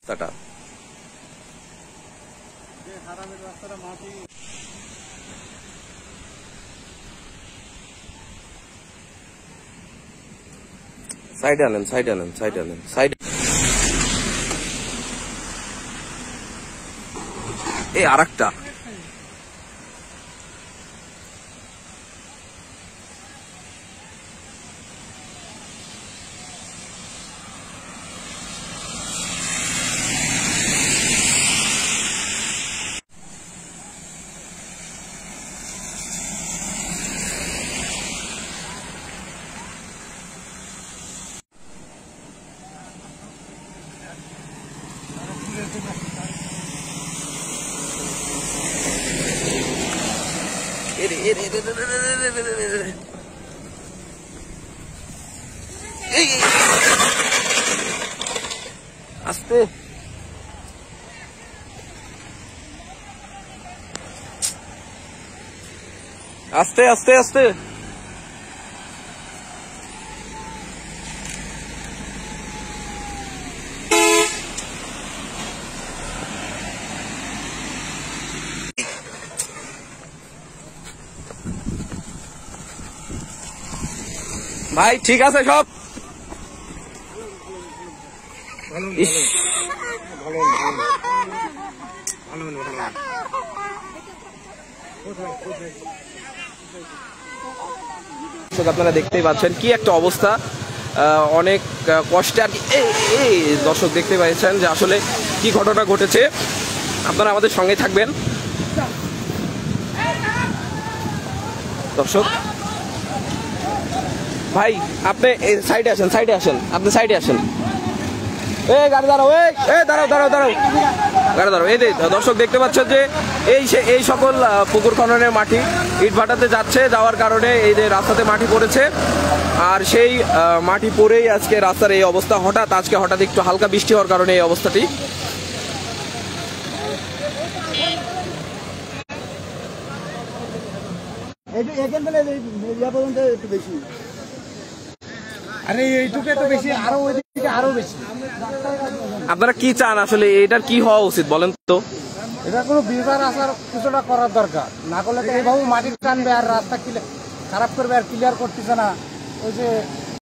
Tata. সাইডে আনেন, সাইডে আনেন, সাইডে আনেন, সাইড। এই আরেকটা আস্তে আস্তে আস্তে আস্তে। ভাই ঠিক আছে সব? আপনারা দেখতেই পাচ্ছেন কি একটা অবস্থা, অনেক কষ্টে আর কি। এই দর্শক দেখতে পাচ্ছেন যে আসলে কি ঘটনা ঘটেছে। আপনারা আমাদের সঙ্গে থাকবেন দর্শক। ভাই আপনি সাইডে আসেন, সাইডে আসেন, আপনি সাইডে আসেন। এই গাড়ি দাঁড়াও, এই দাঁড়াও দাঁড়াও দাঁড়াও, গাড়ি দাঁড়াও। এই দর্শক দেখতে পাচ্ছেন যে এই সকল পুকুর খননের মাটি ইটভাটাতে যাচ্ছে, যাওয়ার কারণে এই যে রাস্তাতে মাটি পড়েছে। আর সেই মাটি পড়েই আজকে রাস্তার এই অবস্থা। আজকে হঠাৎ একটু হালকা বৃষ্টি হওয়ার কারণে এই অবস্থাটি। আপনারা কি চান আসলে, এটার কি হওয়া উচিত বলেন তো? এটা কোনো বিচার আসার কিছুটা করার দরকার, না করলে তো এইভাবে মাটি টানবে আর রাস্তা খারাপ করবে আর ক্লিয়ার করতেছে না। ওই যে